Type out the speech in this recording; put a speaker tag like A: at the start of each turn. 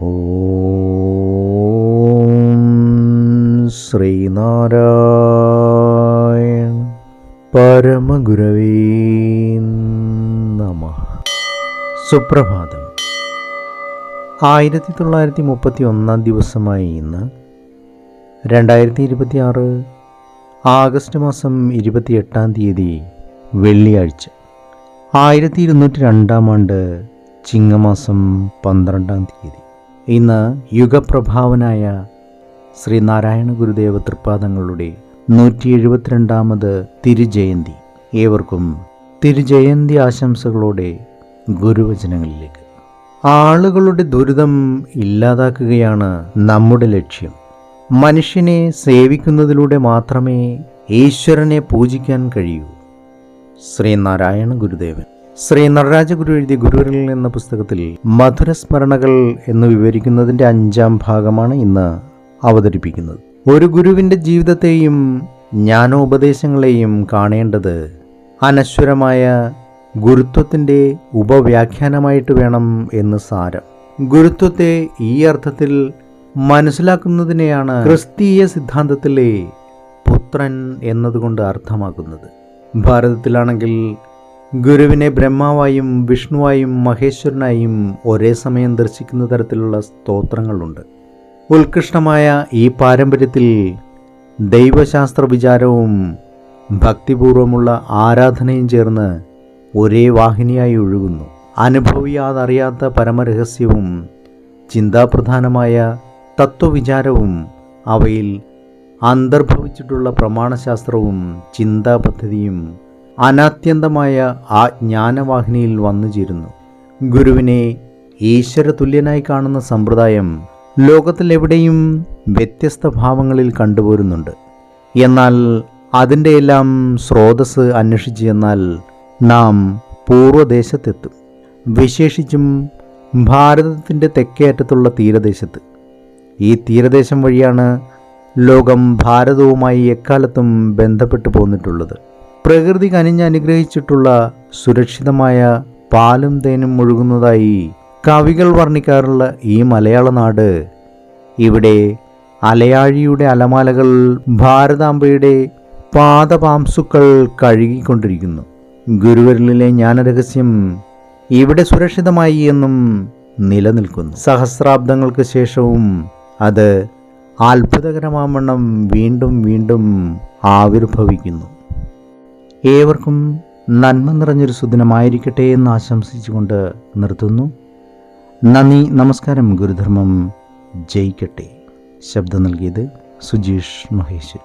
A: ഓം ശ്രീനാരായണ പരമഗുരവേ നമഃ. സുപ്രഭാതം. 1931 ദിവസമായി ഇന്ന് 2026 ആഗസ്റ്റ് മാസം 28 വെള്ളിയാഴ്ച. 1202 ആണ്ട് ചിങ്ങമാസം 12 ഇന്ന് യുഗപ്രഭാവനായ ശ്രീനാരായണ ഗുരുദേവ തൃപ്പാദങ്ങളുടെ 172 തിരുജയന്തി. ഏവർക്കും തിരുജയന്തി ആശംസകളോടെ ഗുരുവചനങ്ങളിലേക്ക്. ആളുകളുടെ ദുരിതം ഇല്ലാതാക്കുകയാണ് നമ്മുടെ ലക്ഷ്യം. മനുഷ്യനെ സേവിക്കുന്നതിലൂടെ മാത്രമേ ഈശ്വരനെ പൂജിക്കാൻ കഴിയൂ. ശ്രീനാരായണ ഗുരുദേവൻ. ശ്രീ നടരാജ ഗുരു എഴുതിയ ഗുരുവിരൽ എന്ന പുസ്തകത്തിൽ മധുരസ്മരണകൾ എന്ന് വിവരിക്കുന്നതിൻ്റെ 5ാം ഭാഗമാണ് ഇന്ന് അവതരിപ്പിക്കുന്നത്. ഒരു ഗുരുവിൻ്റെ ജീവിതത്തെയും ജ്ഞാനോപദേശങ്ങളെയും കാണേണ്ടത് അനശ്വരമായ ഗുരുത്വത്തിൻ്റെ ഉപവ്യാഖ്യാനമായിട്ട് വേണം എന്ന് സാരം. ഗുരുത്വത്തെ ഈ അർത്ഥത്തിൽ മനസ്സിലാക്കുന്നതിനെയാണ് ക്രിസ്തീയ സിദ്ധാന്തത്തിലെ പുത്രൻ എന്നതുകൊണ്ട് അർത്ഥമാക്കുന്നത്. ഭാരതത്തിലാണെങ്കിൽ ഗുരുവിനെ ബ്രഹ്മാവായും വിഷ്ണുവായും മഹേശ്വരനായും ഒരേ സമയം ദർശിക്കുന്ന തരത്തിലുള്ള സ്തോത്രങ്ങളുണ്ട്. ഉത്കൃഷ്ടമായ ഈ പാരമ്പര്യത്തിൽ ദൈവശാസ്ത്ര വിചാരവും ഭക്തിപൂർവമുള്ള ആരാധനയും ചേർന്ന് ഒരേ വാഹിനിയായി ഒഴുകുന്നു. അനുഭവിയാതറിയാത്ത പരമരഹസ്യവും ചിന്താപ്രധാനമായ തത്വവിചാരവും അവയിൽ അന്തർഭവിച്ചിട്ടുള്ള പ്രമാണശാസ്ത്രവും ചിന്താപദ്ധതിയും അനാത്യന്തമായ ആ ജ്ഞാനവാഹിനിയിൽ വന്നുചേരുന്നു. ഗുരുവിനെ ഈശ്വര തുല്യനായി കാണുന്ന സമ്പ്രദായം ലോകത്തിലെവിടെയും വ്യത്യസ്ത ഭാവങ്ങളിൽ കണ്ടുപോരുന്നുണ്ട്. എന്നാൽ അതിൻ്റെ എല്ലാം സ്രോതസ് അന്വേഷിച്ച് ചെന്നാൽ നാം പൂർവ്വദേശത്തെത്തും. വിശേഷിച്ചും ഭാരതത്തിൻ്റെ തെക്കേ അറ്റത്തുള്ള തീരദേശത്ത്. ഈ തീരദേശം വഴിയാണ് ലോകം ഭാരതവുമായി എക്കാലത്തും ബന്ധപ്പെട്ടു പോന്നിട്ടുള്ളത്. പ്രകൃതി കനിഞ്ഞ് അനുഗ്രഹിച്ചിട്ടുള്ള സുരക്ഷിതമായ പാലും തേനും ഒഴുകുന്നതായി കവികൾ വർണ്ണിക്കാറുള്ള ഈ മലയാള നാട്, ഇവിടെ അലയാഴിയുടെ അലമാലകൾ ഭാരതാംബയുടെ പാദപാംസുക്കൾ കഴുകിക്കൊണ്ടിരിക്കുന്നു. ഗുരുവരലിലെ ജ്ഞാനരഹസ്യം ഇവിടെ സുരക്ഷിതമായി എന്നും നിലനിൽക്കുന്നു. സഹസ്രാബ്ദങ്ങൾക്ക് ശേഷവും അത് അത്ഭുതകരമാവണ്ണം വീണ്ടും വീണ്ടും ആവിർഭവിക്കുന്നു. ഏവർക്കും നന്മ നിറഞ്ഞൊരു സുദിനമായിരിക്കട്ടെ എന്ന് ആശംസിച്ചുകൊണ്ട് നിർത്തുന്നു. നന്ദി, നമസ്കാരം. ഗുരുധർമ്മം ജയിക്കട്ടെ. ശബ്ദം നൽകിയത് സുജീഷ് മഹേശ്വരി.